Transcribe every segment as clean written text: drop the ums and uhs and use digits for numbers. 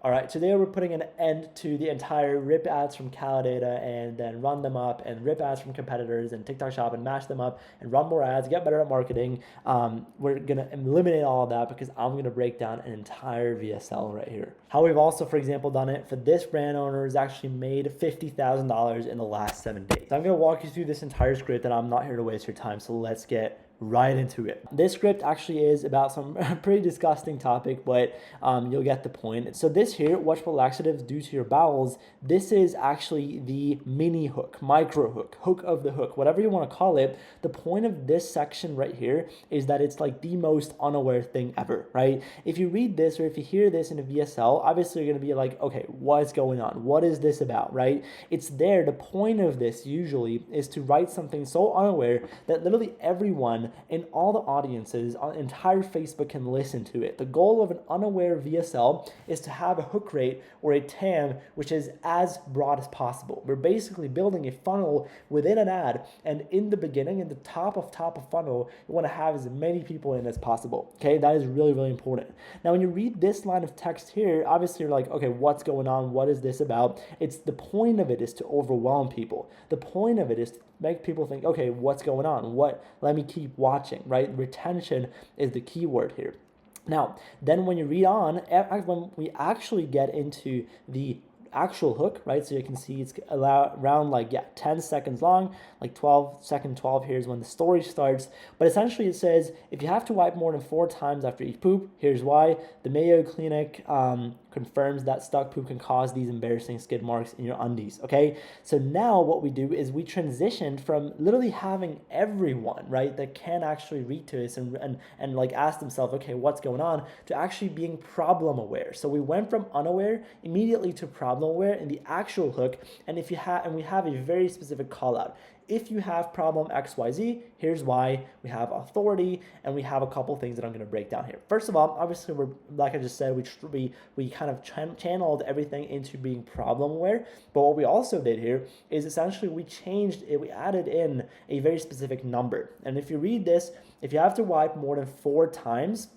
All right, today we're putting an end to the entire rip ads from Calidata and then run them up, and rip ads from competitors and TikTok Shop and mash them up and run more ads, get better at marketing. We're gonna eliminate all of that because I'm gonna break down an entire VSL right here. How we've also, for example, done it for this brand owner has actually made $50,000 in the last 7 days. So I'm gonna walk you through this entire script, and I'm not here to waste your time, so let's get right into it. This script actually is about some pretty disgusting topic, but you'll get the point. So this here, watch what laxatives do to your bowels, this is actually the mini hook, micro hook, hook of the hook, whatever you want to call it. The point of this section right here is that it's like the most unaware thing ever, right? If you read this or if you hear this in a VSL, obviously you're going to be like, okay, what's going on? What is this about, right? It's there. The point of this usually is to write something so unaware that literally everyone in all the audiences on entire Facebook can listen to it. The goal of an unaware VSL is to have a hook rate or a TAM which is as broad as possible. We're basically building a funnel within an ad, and in the beginning, in the top of funnel, you want to have as many people in as possible. Okay, that is really, really important. Now, when you read this line of text here, obviously you're like, okay, what's going on? What is this about? It's the point of it is to overwhelm people. The point of it is to make people think, okay, what's going on? Let me keep watching, right? Retention is the key word here. Now, then when you read on, when we actually get into the actual hook, right? So you can see it's around 10 seconds long, like 12 here's when the story starts. But essentially it says, if you have to wipe more than 4 times after each poop, here's why. The Mayo Clinic confirms that stuck poop can cause these embarrassing skid marks in your undies, okay? So now what we do is we transitioned from literally having everyone, right, that can actually read to us and like ask themselves, okay, what's going on, to actually being problem aware. So we went from unaware immediately to problem aware in the actual hook, and we have a very specific call out. If you have problem XYZ, here's why. We have authority, and we have a couple things that I'm going to break down here. First of all, obviously, we're, like I just said, we kind of channeled everything into being problem aware. But what we also did here is essentially we changed it. We added in a very specific number. And if you read this, if you have to wipe more than 4 times,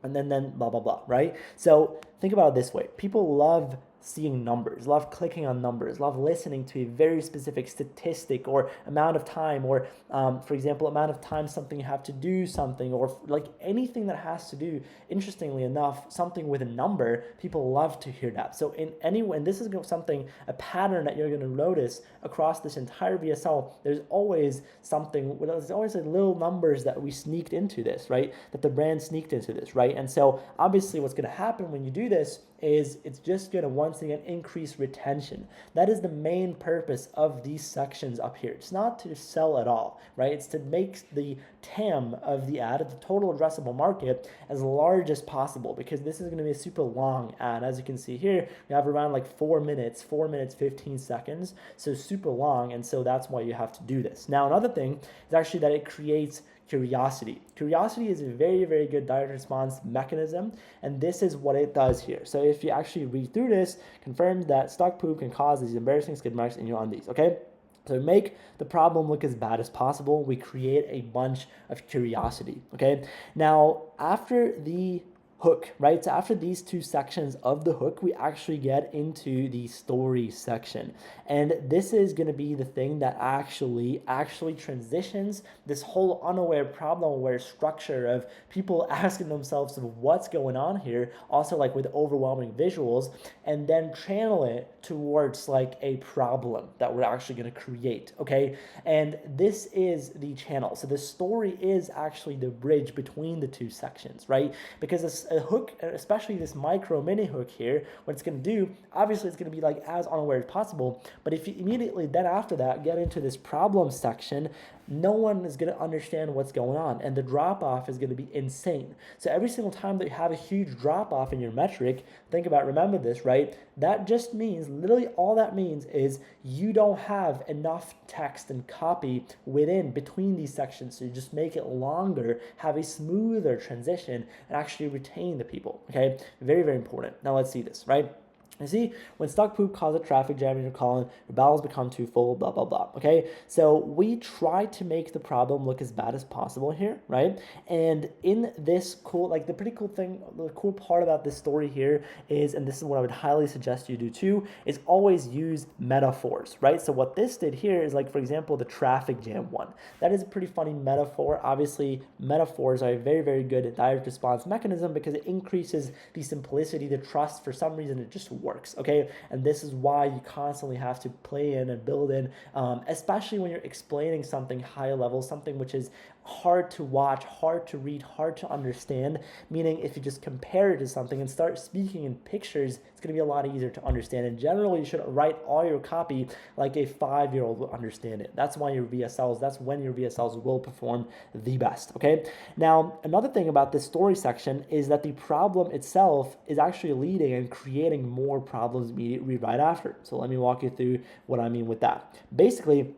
and then blah, blah, blah, right? So think about it this way. People love seeing numbers, love clicking on numbers, love listening to a very specific statistic or amount of time, or for example, amount of time something you have to do something, or like anything that has to do, interestingly enough, something with a number. People love to hear that. So and this is a pattern that you're going to notice across this entire VSL. There's always like little numbers that we sneaked into this, right? That the brand sneaked into this, right? And so obviously what's going to happen when you do this is it's just going to once again increase retention. That is the main purpose of these sections up here. It's not to sell at all, right? It's to make the TAM of the ad, the total addressable market, as large as possible, because this is going to be a super long ad. As you can see here, we have around like 4 minutes, 15 seconds, so super long, and so that's why you have to do this. Now, another thing is actually that it creates curiosity. Curiosity is a very, very good direct response mechanism, and this is what it does here. So if you actually read through this, confirms that stuck poop can cause these embarrassing skid marks in your undies, okay? So to make the problem look as bad as possible, we create a bunch of curiosity, okay? Now, after the hook, right? So after these 2 sections of the hook, we actually get into the story section. And this is going to be the thing that actually transitions this whole unaware, problem aware structure of people asking themselves what's going on here, also like with overwhelming visuals, and then channel it towards like a problem that we're actually going to create, okay? And this is the channel. So the story is actually the bridge between the 2 sections, right? Because a hook, especially this micro mini hook here, what it's going to do, obviously it's going to be like as unaware as possible. But if you immediately then after that get into this problem section, no one is going to understand what's going on, and the drop off is going to be insane. So every single time that you have a huge drop off in your metric, remember this, right? That just means, literally all that means is you don't have enough text and copy between these sections. So you just make it longer, have a smoother transition, and actually retain the people, okay? Very, very important. Now let's see this, right? You see, when stuck poop causes a traffic jam in your column, your barrels become too full, blah, blah, blah, okay? So we try to make the problem look as bad as possible here, right? And in this cool, like the pretty cool thing, the cool part about this story here is, and this is what I would highly suggest you do too, is always use metaphors, right? So what this did here is like, for example, the traffic jam one. That is a pretty funny metaphor. Obviously, metaphors are a very, very good direct response mechanism because it increases the simplicity, the trust. For some reason, it just works, okay? And this is why you constantly have to play in and build in, especially when you're explaining something high level, something which is hard to watch, hard to read, hard to understand, meaning if you just compare it to something and start speaking in pictures, it's going to be a lot easier to understand. And generally, you should write all your copy like a 5-year-old will understand it. That's why your VSLs, that's when your VSLs will perform the best, okay? Now, another thing about this story section is that the problem itself is actually leading and creating more problems immediately right after. So let me walk you through what I mean with that. Basically,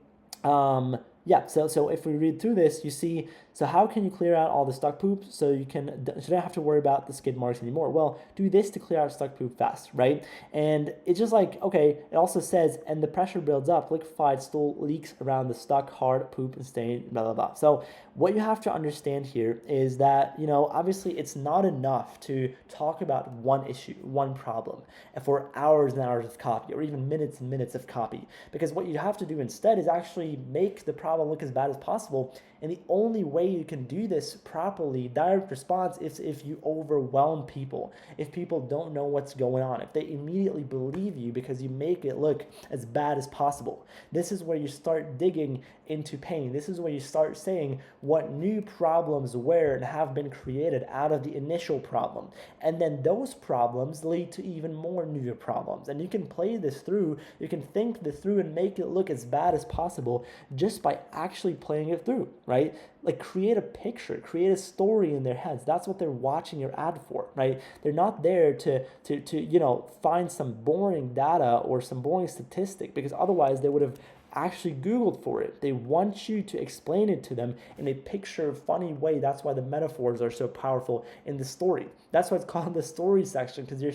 yeah, so if we read through this, you see, so how can you clear out all the stuck poop so you shouldn't have to worry about the skid marks anymore? Well, do this to clear out stuck poop fast, right? And it's just like, okay, it also says, and the pressure builds up, liquefied stool leaks around the stuck hard poop and stain, blah, blah, blah. So what you have to understand here is that, obviously it's not enough to talk about one issue, one problem, and for hours and hours of copy, or even minutes and minutes of copy, because what you have to do instead is actually make the problem look as bad as possible. And the only way you can do this properly, direct response, is if you overwhelm people. If people don't know what's going on, if they immediately believe you because you make it look as bad as possible. This is where you start digging into pain. This is where you start saying what new problems were and have been created out of the initial problem. And then those problems lead to even more new problems. And you can play this through, you can think this through and make it look as bad as possible just by actually playing it through, right? Like create a picture, create a story in their heads. That's what they're watching your ad for, right? They're not there to find some boring data or some boring statistic, because otherwise they would have actually Googled for it. They want you to explain it to them in a picture funny way. That's why the metaphors are so powerful in the story. That's why it's called the story section, because you're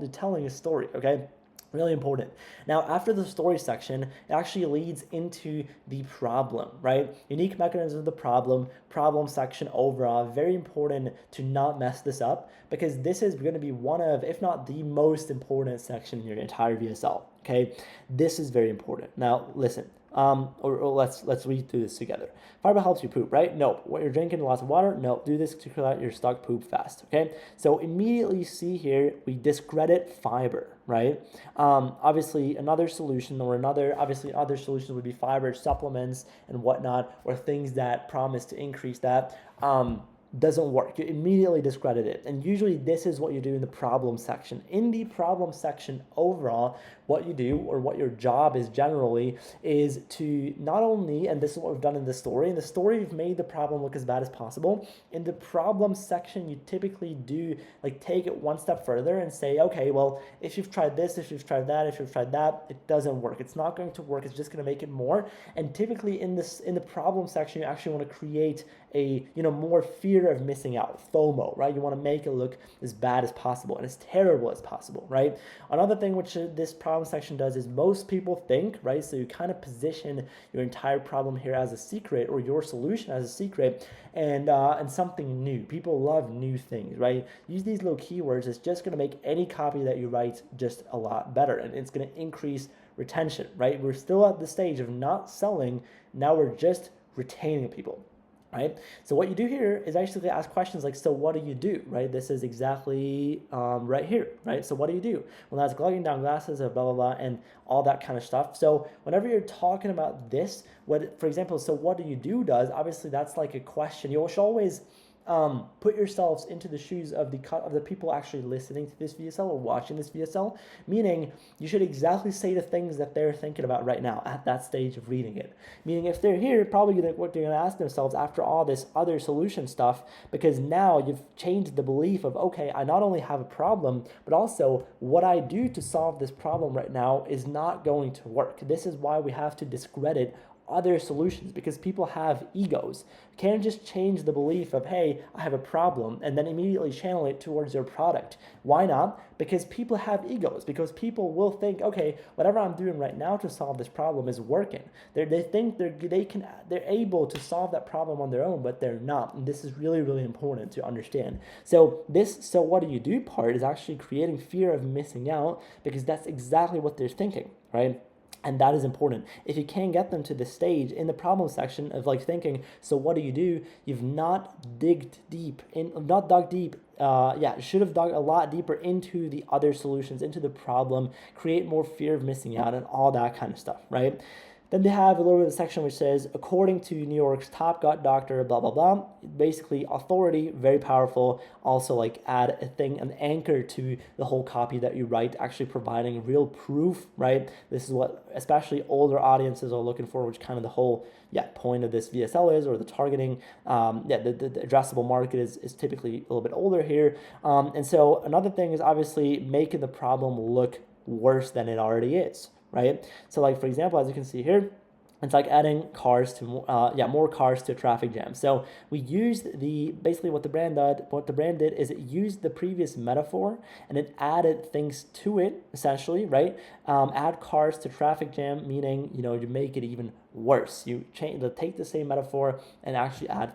telling a story, okay? Really important. Now, after the story section, it actually leads into the problem, right? Unique mechanism of the problem section overall. Very important to not mess this up, because this is going to be one of, if not the most important section in your entire VSL, okay? This is very important. Now, listen. Or let's read through this together. Fiber helps you poop, right? No. When you're drinking lots of water, no. Do this to clear out your stuck poop fast, okay? So immediately see here, we discredit fiber, right? Obviously, other solutions would be fiber supplements and whatnot, or things that promise to increase that. Doesn't work. You immediately discredit it. And usually this is what you do in the problem section. In the problem section overall, what you do, or what your job is generally, is to not only, and this is what we've done in the story, you've made the problem look as bad as possible. In the problem section, you typically do take it one step further and say, okay, well, if you've tried this, if you've tried that, it doesn't work. It's not going to work. It's just going to make it more. And typically in the problem section, you actually want to create a more fear of missing out, FOMO, right? You want to make it look as bad as possible and as terrible as possible, right? Another thing which this problem section does is most people think, right? So you kind of position your entire problem here as a secret, or your solution as a secret, and something new. People love new things, right? Use these little keywords. It's just going to make any copy that you write just a lot better, and it's going to increase retention, right? We're still at the stage of not selling. Now we're just retaining people. Right? So what you do here is actually ask questions like, so what do you do, right? This is exactly right here, right? So what do you do? Well, that's glugging down glasses of blah, blah, blah, and all that kind of stuff. So whenever you're talking about this, for example, so what do you do does, obviously that's like a question. You should always put yourselves into the shoes of the people actually listening to this VSL or watching this VSL, meaning you should exactly say the things that they're thinking about right now at that stage of reading it. Meaning if they're here, probably what they're going to ask themselves after all this other solution stuff, because now you've changed the belief of, okay, I not only have a problem, but also what I do to solve this problem right now is not going to work. This is why we have to discredit other solutions, because people have egos. You can't just change the belief of, hey, I have a problem, and then immediately channel it towards your product. Why not? Because people have egos, because people will think, okay, whatever I'm doing right now to solve this problem is working. They think they're able to solve that problem on their own, but they're not. And this is really, really important to understand. So what do you do part is actually creating fear of missing out, because that's exactly what they're thinking, right? And that is important. If you can't get them to the stage in the problem section of like thinking, so what do? You've not dug deep, should have dug a lot deeper into the other solutions, into the problem, create more fear of missing out and all that kind of stuff, right? Then they have a little bit of a section which says, according to New York's top gut doctor, blah, blah, blah. Basically, authority, very powerful. Also, like add an anchor to the whole copy that you write, actually providing real proof, right? This is what especially older audiences are looking for, which kind of the whole point of this VSL is, or the targeting. The addressable market is typically a little bit older here. And so another thing is obviously making the problem look worse than it already is. Right? So like, for example, as you can see here, it's like adding cars to more cars to a traffic jam. So we used basically what the brand did is it used the previous metaphor and it added things to it, essentially, right? Add cars to traffic jam, meaning, you make it even worse. You take the same metaphor and actually add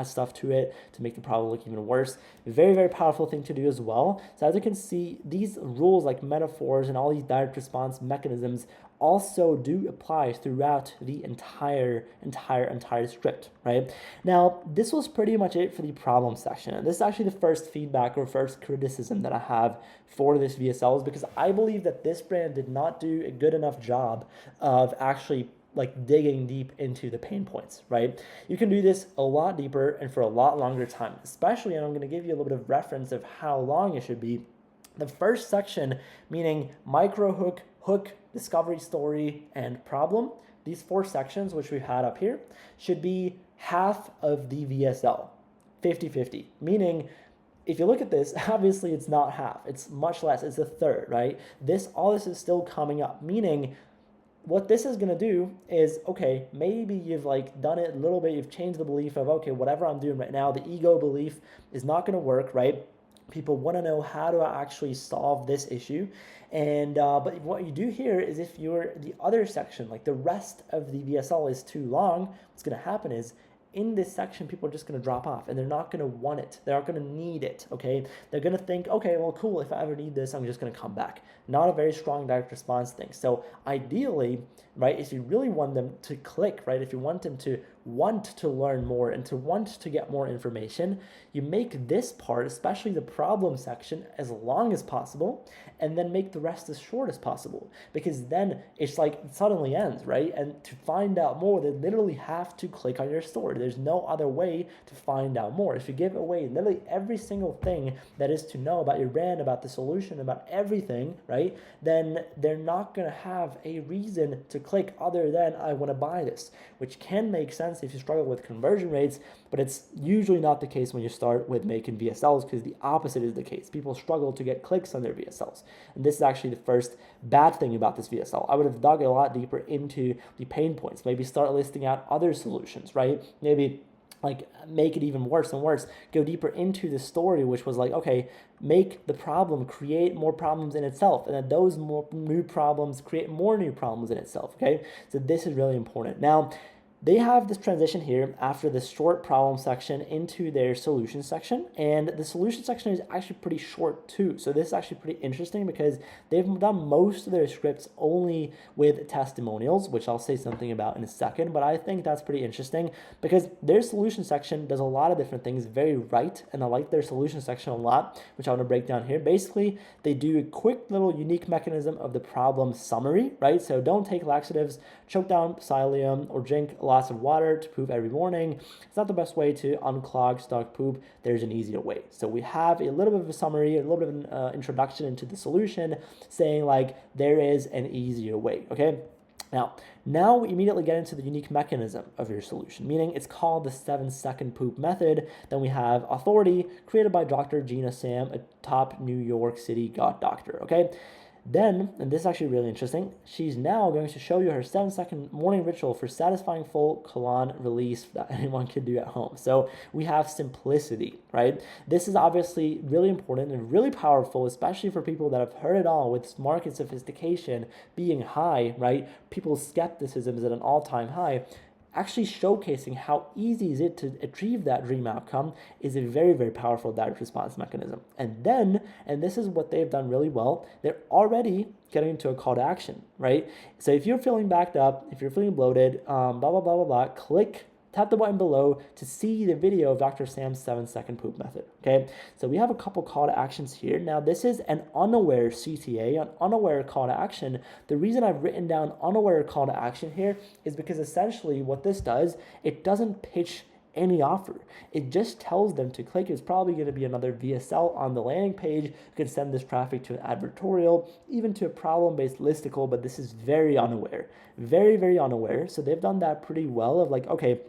stuff to it to make the problem look even worse. Very, very powerful thing to do as well. So as you can see, these rules like metaphors and all these direct response mechanisms also do apply throughout the entire script, right? Now, this was pretty much it for the problem section. And this is actually the first feedback or first criticism that I have for this VSL, is because I believe that this brand did not do a good enough job of actually like digging deep into the pain points, right? You can do this a lot deeper and for a lot longer time, especially, and I'm going to give you a little bit of reference of how long it should be. The first section, meaning micro hook, discovery story, and problem, these 4 sections, which we had up here, should be half of the VSL, 50-50, meaning if you look at this, obviously it's not half, it's much less, it's a third, right? All this is still coming up, meaning what this is going to do is, okay, maybe you've like done it a little bit, you've changed the belief of, okay, whatever I'm doing right now, the ego belief is not going to work, right? People want to know, how do I actually solve this issue? And but what you do here is, if you're the other section, like the rest of the VSL is too long, what's going to happen is, in this section, people are just going to drop off and they're not going to want it. They're not going to need it, okay? They're going to think, okay, well, cool, if I ever need this, I'm just going to come back. Not a very strong direct response thing. So ideally, right, if you really want them to click, right, if you want them to want to learn more and to want to get more information, you make this part, especially the problem section, as long as possible, and then make the rest as short as possible, because then it's like it suddenly ends, right? And to find out more, they literally have to click on your story. There's no other way to find out more. If you give away literally every single thing that is to know about your brand, about the solution, about everything, right, then they're not going to have a reason to click other than, I want to buy this, which can make sense if you struggle with conversion rates, but it's usually not the case when you start with making VSLs, because the opposite is the case. People struggle to get clicks on their VSLs. And this is actually the first bad thing about this VSL. I would have dug a lot deeper into the pain points, maybe start listing out other solutions, right? Maybe like make it even worse and worse, go deeper into the story, which was like, okay, make the problem create more problems in itself, and then those more new problems create more new problems in itself, okay? So this is really important. Now, they have this transition here after the short problem section into their solution section, and the solution section is actually pretty short too. So this is actually pretty interesting, because they've done most of their scripts only with testimonials, which I'll say something about in a second, but I think that's pretty interesting because their solution section does a lot of different things very right, and I like their solution section a lot, which I want to break down here. Basically, they do a quick little unique mechanism of the problem summary, right? So don't take laxatives, choke down psyllium, or drink lots of water to poop every morning. It's not the best way to unclog stock poop. There's an easier way. So we have a little bit of a summary, a little bit of an introduction into the solution, saying like there is an easier way, okay? Now we immediately get into the unique mechanism of your solution, meaning it's called the 7-second poop method. Then we have authority, created by Dr. Gina Sam, a top New York City gut doctor, okay? Then, and this is actually really interesting, she's now going to show you her 7-second morning ritual for satisfying full colon release that anyone can do at home. So we have simplicity, right? This is obviously really important and really powerful, especially for people that have heard it all with market sophistication being high, right? People's skepticism is at an all-time high. Actually showcasing how easy is it to achieve that dream outcome is a very, very powerful direct response mechanism. And then, and this is what they've done really well, they're already getting into a call to action, right? So if you're feeling backed up, if you're feeling bloated, blah, blah, blah, blah, blah, tap the button below to see the video of Dr. Sam's 7-second poop method, okay? So we have a couple call to actions here. Now, this is an unaware CTA, an unaware call to action. The reason I've written down unaware call to action here is because essentially what this does, it doesn't pitch any offer. It just tells them to click. It's probably going to be another VSL on the landing page. You can send this traffic to an advertorial, even to a problem-based listicle, but this is very unaware, very, very unaware. So they've done that pretty well of like, okay,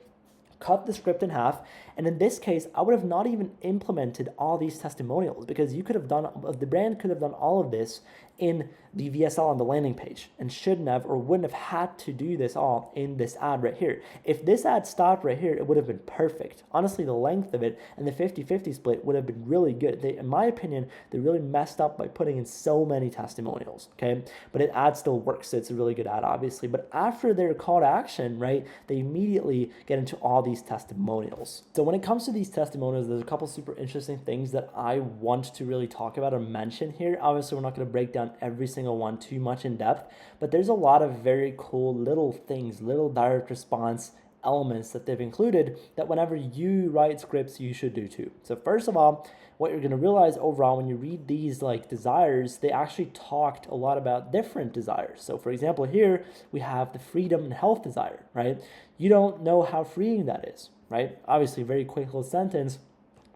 cut the script in half. And in this case, I would have not even implemented all these testimonials because you could have done, the brand could have done all of this in the VSL on the landing page and shouldn't have or wouldn't have had to do this all in this ad right here. If this ad stopped right here, it would have been perfect. Honestly, the length of it and the 50-50 split would have been really good. They, in my opinion, they really messed up by putting in so many testimonials, okay? But an ad still works, so it's a really good ad, obviously. But after their call to action, right, they immediately get into all these testimonials. So when it comes to these testimonials, there's a couple super interesting things that I want to really talk about or mention here. Obviously, we're not going to break down every single one too much in depth, but there's a lot of very cool little things, little direct response elements that they've included that whenever you write scripts, you should do too. So first of all, what you're going to realize overall when you read these like desires, they actually talked a lot about different desires. So for example, here we have the freedom and health desire, right? You don't know how freeing that is, right? Obviously, very quick little sentence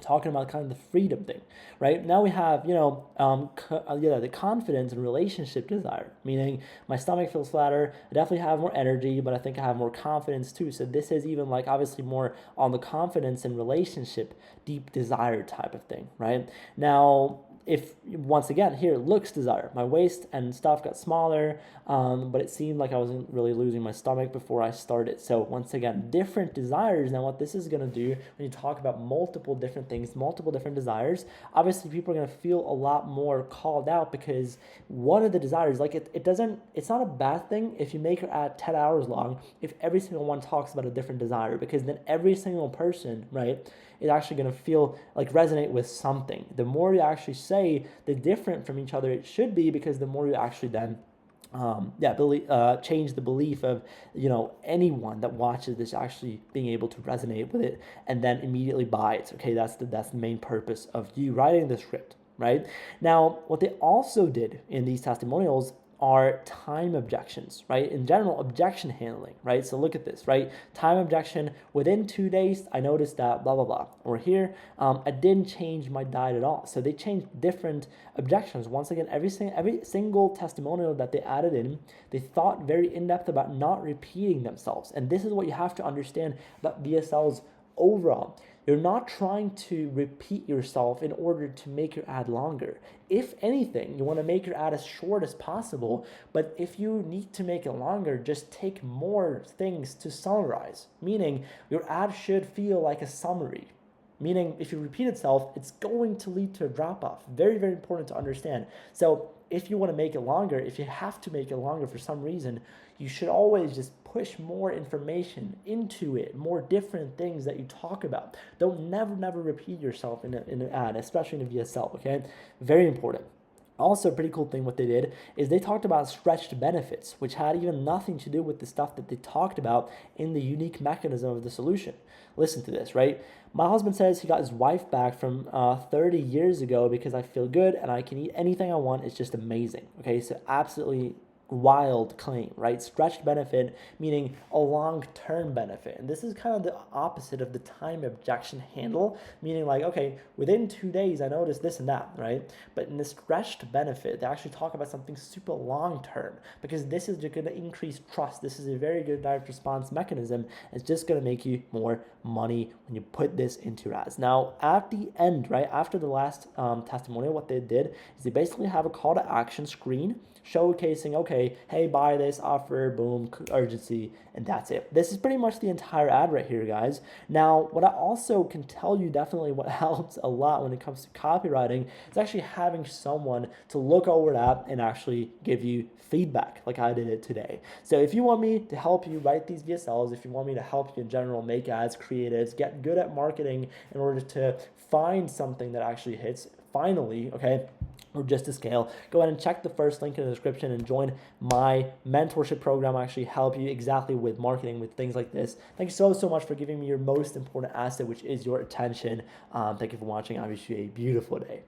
talking about kind of the freedom thing, right? Now we have, the confidence and relationship desire, meaning my stomach feels flatter. I definitely have more energy, but I think I have more confidence too. So this is even like obviously more on the confidence and relationship, deep desire type of thing, right? Now, if once again here looks desire, my waist and stuff got smaller, but it seemed like I wasn't really losing my stomach before I started. So once again, different desires. Now what this is going to do when you talk about multiple different things, multiple different desires, obviously people are going to feel a lot more called out because one of the desires, like it's not a bad thing if you make your ad 10 hours long if every single one talks about a different desire, because then every single person, right, is actually going to feel like resonate with something. The more you actually say, the different from each other it should be, because the more you actually then change the belief of anyone that watches this actually being able to resonate with it and then immediately buy it. Okay, that's the main purpose of you writing the script, right? Now, what they also did in these testimonials are time objections, right? In general, objection handling, right? So look at this, right? Time objection, within 2 days, I noticed that blah, blah, blah. Or here, I didn't change my diet at all. So they changed different objections. Once again, every single testimonial that they added in, they thought very in-depth about not repeating themselves. And this is what you have to understand about VSLs overall. You're not trying to repeat yourself in order to make your ad longer. If anything, you want to make your ad as short as possible, but if you need to make it longer, just take more things to summarize, meaning your ad should feel like a summary. Meaning if you repeat itself, it's going to lead to a drop-off. Very, very important to understand. So if you want to make it longer, if you have to make it longer for some reason, you should always just push more information into it, more different things that you talk about. Don't never repeat yourself in an ad, especially in a VSL, okay? Very important. Also, a pretty cool thing what they did is they talked about stretched benefits, which had even nothing to do with the stuff that they talked about in the unique mechanism of the solution. Listen to this, right? My husband says he got his wife back from 30 years ago because I feel good and I can eat anything I want. It's just amazing. Okay, so absolutely wild claim, right? Stretched benefit meaning a long-term benefit. And this is kind of the opposite of the time objection handle, meaning like, okay, within 2 days, I noticed this and that, right? But in the stretched benefit, they actually talk about something super long-term, because this is just going to increase trust. This is a very good direct response mechanism. It's just going to make you more money when you put this into your ads. Now, at the end, right, after the last testimonial, what they did is they basically have a call to action screen showcasing, okay, hey, buy this, offer, boom, urgency, and that's it. This is pretty much the entire ad right here, guys. Now, what I also can tell you definitely what helps a lot when it comes to copywriting is actually having someone to look over that and actually give you feedback like I did it today. So if you want me to help you write these VSLs, if you want me to help you in general make ads, creatives, get good at marketing in order to find something that actually hits finally, okay, or just to scale, go ahead and check the first link in the description and join my mentorship program. I actually help you exactly with marketing, with things like this. Thank you so much for giving me your most important asset, which is your attention. Thank you for watching. I wish you a beautiful day.